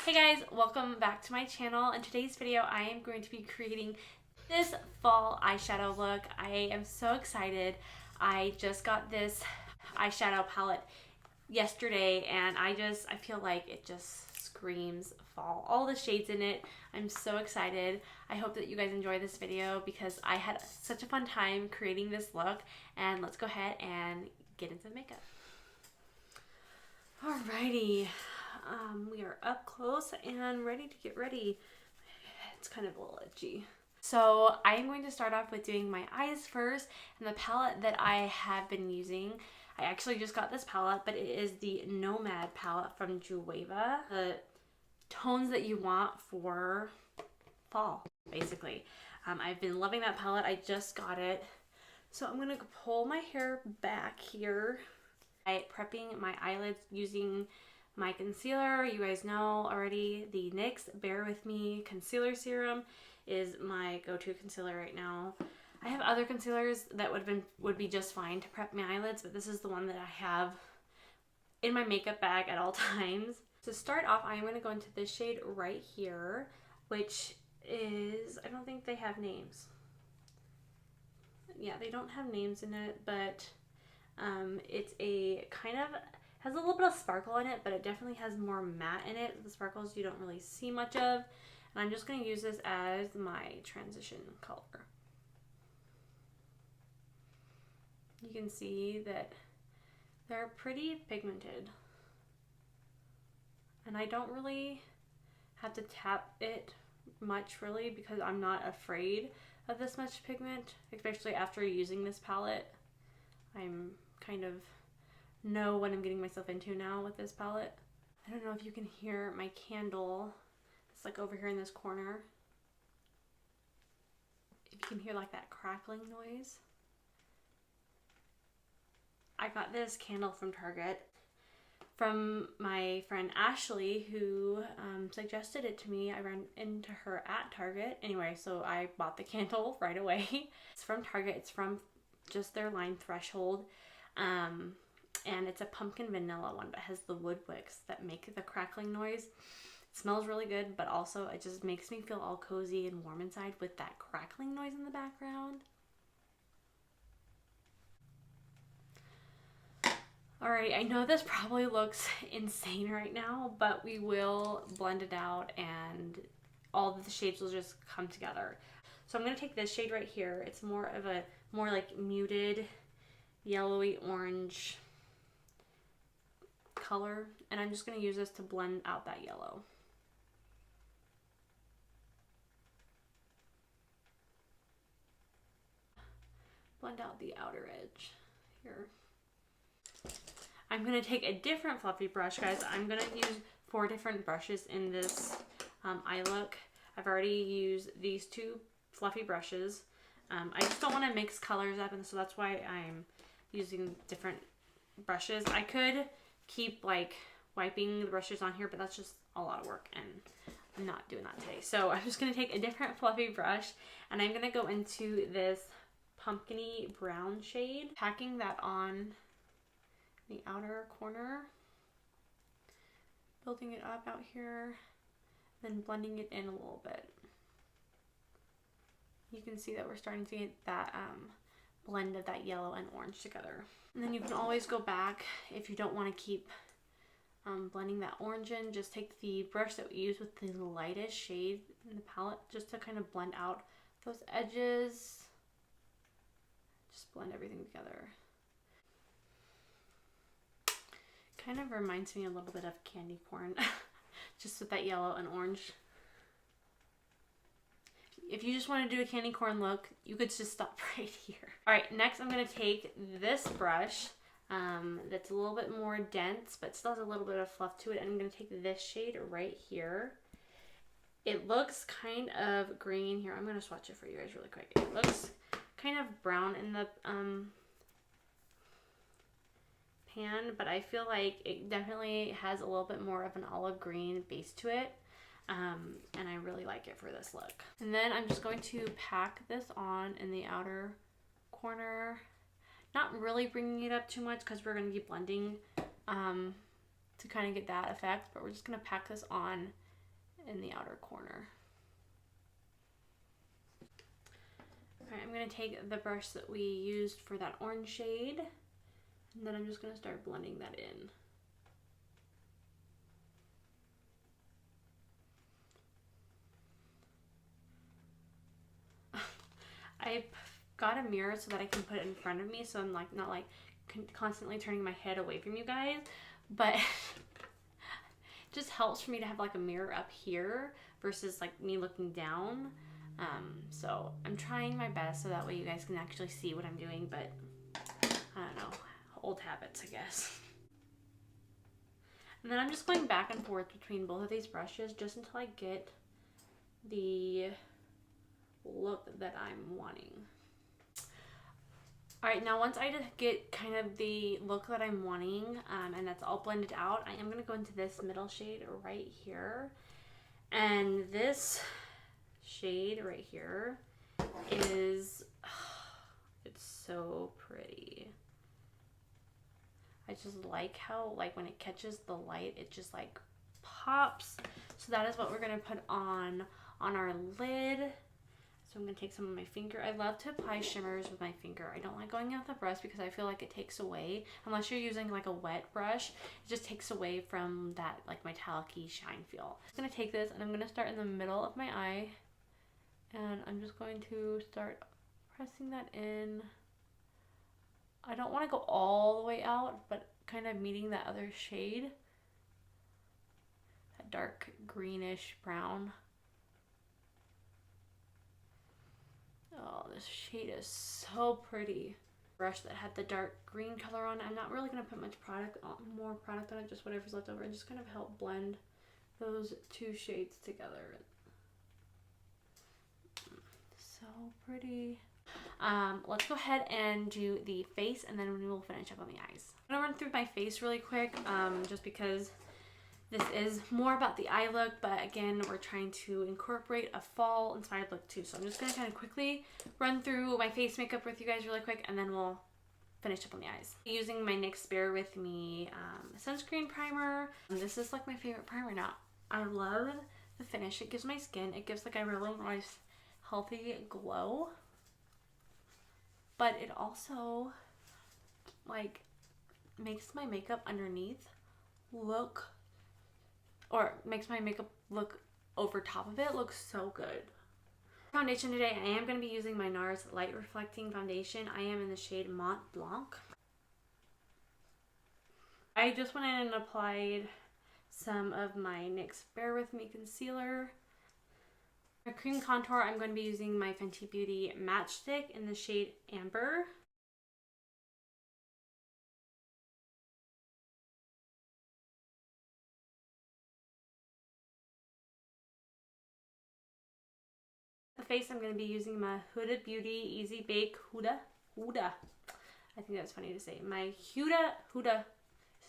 Hey guys, welcome back to my channel. In today's video, I am going to be creating this fall eyeshadow look. I am so excited. I just got this eyeshadow palette yesterday and I feel like it just screams fall. All the shades in it. I'm so excited. I hope that you guys enjoy this video because I had such a fun time creating this look, and let's go ahead and get into the makeup. Alrighty. We are up close and ready to get ready. It's kind of a little itchy. So I am going to start off with doing my eyes first, and the palette that I have been using, I actually just got this palette, but it is the Nomad palette from Jueva. The tones that you want for fall, basically. I've been loving that palette. I just got it. So I'm going to pull my hair back here. I'm prepping my eyelids using my concealer. You guys know already, the NYX Bear With Me Concealer Serum is my go-to concealer right now. I have other concealers that would be just fine to prep my eyelids, but this is the one that I have in my makeup bag at all times. To start off, I'm going to go into this shade right here, which is, I don't think they have names. Yeah, they don't have names in it, but it's a kind of, has a little bit of sparkle in it, but it definitely has more matte in it. The sparkles you don't really see much of. And I'm just going to use this as my transition color. You can see that they're pretty pigmented. And I don't really have to tap it much really because I'm not afraid of this much pigment, especially after using this palette. I'm kind of know what I'm getting myself into now with this palette. I don't know if you can hear my candle. It's like over here in this corner. If you can hear like that crackling noise. I got this candle from Target from my friend Ashley, who suggested it to me. I ran into her at Target. Anyway, so I bought the candle right away. It's from Target. It's from just their line Threshold. And it's a pumpkin vanilla one, but has the wood wicks that make the crackling noise. It smells really good, but also it just makes me feel all cozy and warm inside with that crackling noise in the background. Alright, I know this probably looks insane right now, but we will blend it out and all of the shades will just come together. So I'm going to take this shade right here. It's more of a more like muted yellowy orange color, and I'm just going to use this to blend out that yellow. Blend out the outer edge here. I'm going to take a different fluffy brush, guys. I'm going to use 4 different brushes in this eye look. I've already used these 2 fluffy brushes. I just don't want to mix colors up, and so that's why I'm using different brushes. I could keep like wiping the brushes on here, but that's just a lot of work and I'm not doing that today. So I'm just going to take a different fluffy brush and I'm going to go into this pumpkin-y brown shade, packing that on the outer corner, building it up out here, then blending it in a little bit. You can see that we're starting to get that blend of that yellow and orange together. And then you can always go back if you don't want to keep blending that orange in. Just take the brush that we use with the lightest shade in the palette just to kind of blend out those edges. Just blend everything together. Kind of reminds me a little bit of candy corn, just with that yellow and orange. If you just want to do a candy corn look, you could just stop right here. All right, next I'm going to take this brush that's a little bit more dense, but still has a little bit of fluff to it. And I'm going to take this shade right here. It looks kind of green here. I'm going to swatch it for you guys really quick. It looks kind of brown in the pan, but I feel like it definitely has a little bit more of an olive green base to it. And I really like it for this look. And then I'm just going to pack this on in the outer corner. Not really bringing it up too much because we're going to be blending to kind of get that effect. But we're just going to pack this on in the outer corner. Alright, I'm going to take the brush that we used for that orange shade, and then I'm just going to start blending that in. I got a mirror so that I can put it in front of me, so I'm like not like constantly turning my head away from you guys, but it just helps for me to have like a mirror up here versus like me looking down. So I'm trying my best so that way you guys can actually see what I'm doing, but I don't know, old habits, I guess. And then I'm just going back and forth between both of these brushes just until I get the look that I'm wanting. Alright, now once I just get kind of the look that I'm wanting, and that's all blended out, I am going to go into this middle shade right here. And this shade right here is, it's so pretty. I just like how, like, when it catches the light, it just like pops. So that is what we're going to put on our lid. So I'm going to take some of my finger. I love to apply shimmers with my finger. I don't like going out with the brush because I feel like it takes away, unless you're using like a wet brush, it just takes away from that like metallic-y shine feel. I'm just going to take this and I'm going to start in the middle of my eye. And I'm just going to start pressing that in. I don't want to go all the way out, but kind of meeting that other shade. That dark greenish brown. Oh, this shade is so pretty. Brush that had the dark green color on. I'm not really going to put much product on, more product on it, just whatever's left over, and just kind of help blend those two shades together. So pretty. Let's go ahead and do the face, and then we will finish up on the eyes. I'm going to run through my face really quick, just because this is more about the eye look, but again, we're trying to incorporate a fall inspired look too. So I'm just going to kind of quickly run through my face makeup with you guys really quick, and then we'll finish up on the eyes. Using my NYX Bear With Me sunscreen primer. This is like my favorite primer now. I love the finish it gives my skin. It gives like a really nice, healthy glow. But it also like makes my makeup underneath look, or makes my makeup look over top of it look so good. Foundation today, I am going to be using my NARS Light Reflecting Foundation. I am in the shade Mont Blanc. I just went in and applied some of my NYX Bear With Me concealer. For cream contour, I'm going to be using my Fenty Beauty Matchstick in the shade Amber. The face, I'm going to be using my Huda Beauty Easy Bake Huda. I think that's funny to say. My Huda.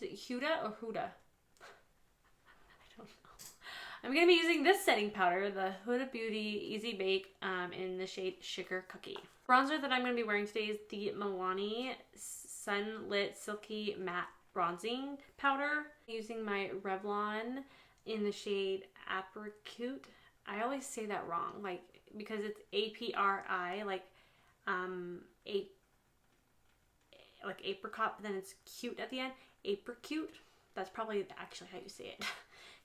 Is it Huda or Huda? I don't know. I'm going to be using this setting powder, the Huda Beauty Easy Bake in the shade Sugar Cookie. Bronzer that I'm going to be wearing today is the Milani Sunlit Silky Matte Bronzing Powder. I'm using my Revlon in the shade Apricute. I always say that wrong, like, because it's A-P-R-I, like apricot, but then it's cute at the end. Apricute. That's probably actually how you say it.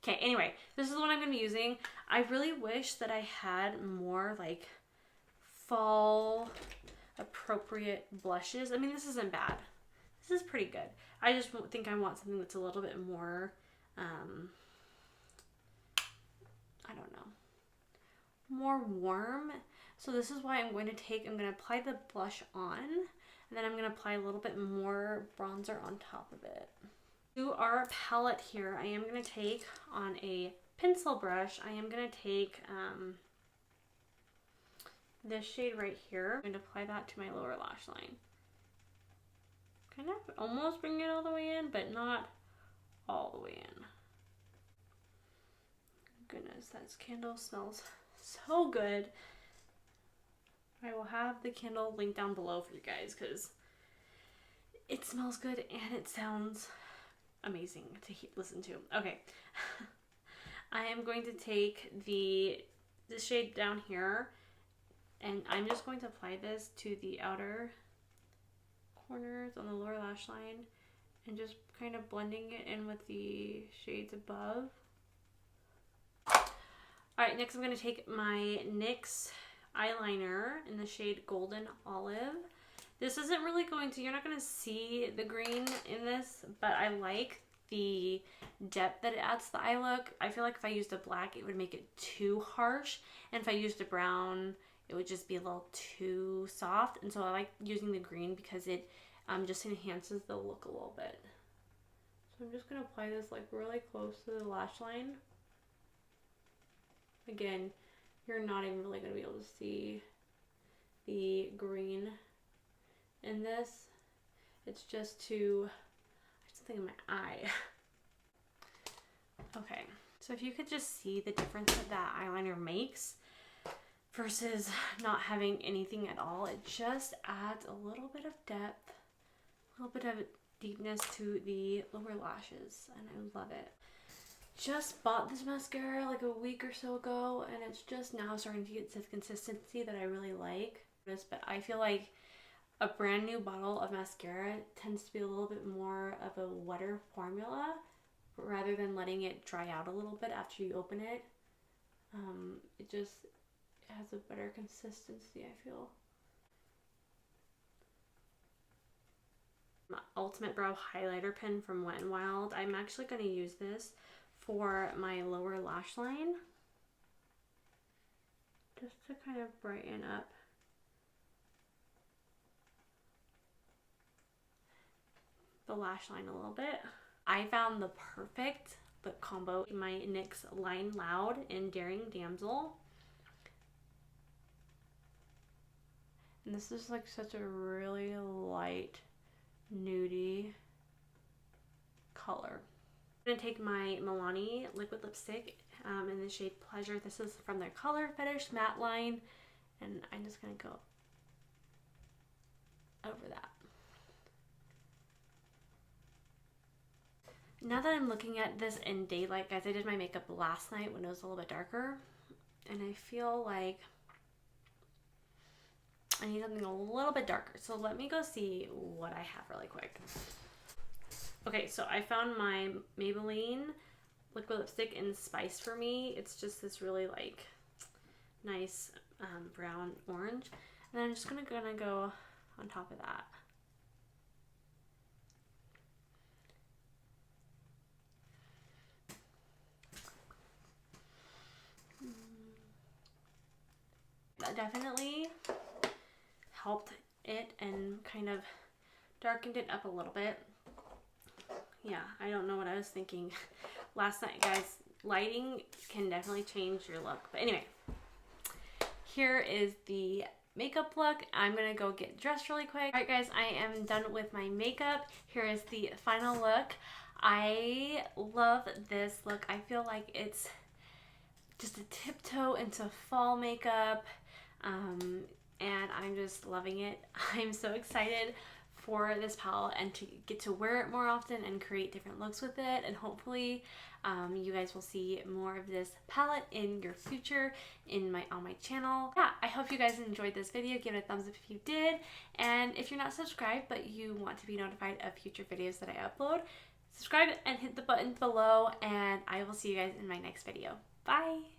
Okay, anyway, this is what I'm going to be using. I really wish that I had more like fall appropriate blushes. I mean, this isn't bad. This is pretty good. I just think I want something that's a little bit more, I don't know, more warm. So this is why I'm going to apply the blush on, and then I'm going to apply a little bit more bronzer on top of it. To our palette here, I am going to take on a pencil brush, I am going to take this shade right here. I'm going to apply that to my lower lash line. Kind of almost bring it all the way in, but not all the way in. Goodness, that candle smells so good. I will have the candle link down below for you guys because it smells good and it sounds amazing to listen to. Okay. I am going to take the shade down here, and I'm just going to apply this to the outer corners on the lower lash line and just kind of blending it in with the shades above. Alright, next I'm going to take my NYX eyeliner in the shade Golden Olive. This isn't really going to, you're not going to see the green in this, but I like the depth that it adds to the eye look. I feel like if I used a black, it would make it too harsh, and if I used a brown, it would just be a little too soft. And so I like using the green because it just enhances the look a little bit. So I'm just going to apply this like really close to the lash line. Again, you're not even really going to be able to see the green in this. It's just to, there's something in my eye. Okay, so if you could just see the difference that that eyeliner makes versus not having anything at all, it just adds a little bit of depth, a little bit of deepness to the lower lashes, and I love it. Just bought this mascara like a week or so ago, and it's just now starting to get to the consistency that I really like. But I feel like a brand new bottle of mascara tends to be a little bit more of a wetter formula rather than letting it dry out a little bit after you open it. It just has a better consistency, I feel. My Ultimate Brow Highlighter Pen from Wet n Wild. I'm actually going to use this for my lower lash line, just to kind of brighten up the lash line a little bit. I found the perfect lip combo in my NYX Line Loud in Daring Damsel. And this is like such a really light, nudie color. I'm going to take my Milani liquid lipstick in the shade Pleasure. This is from their Color Fetish matte line, and I'm just going to go over that. Now that I'm looking at this in daylight, guys, I did my makeup last night when it was a little bit darker, and I feel like I need something a little bit darker. So let me go see what I have really quick. Okay, so I found my Maybelline liquid lipstick in Spice for Me. It's just this really like nice brown orange, and I'm just gonna go on top of that. That definitely helped it and kind of darkened it up a little bit. Yeah, I don't know what I was thinking last night, guys. Lighting can definitely change your look. But anyway, here is the makeup look. I'm gonna go get dressed really quick. All right, guys, I am done with my makeup. Here is the final look. I love this look. I feel like it's just a tiptoe into fall makeup, and I'm just loving it. I'm so excited for this palette and to get to wear it more often and create different looks with it, and hopefully you guys will see more of this palette in your future on my channel. Yeah, I hope you guys enjoyed this video. Give it a thumbs up if you did, and if you're not subscribed but you want to be notified of future videos that I upload, subscribe and hit the button below, and I will see you guys in my next video. Bye!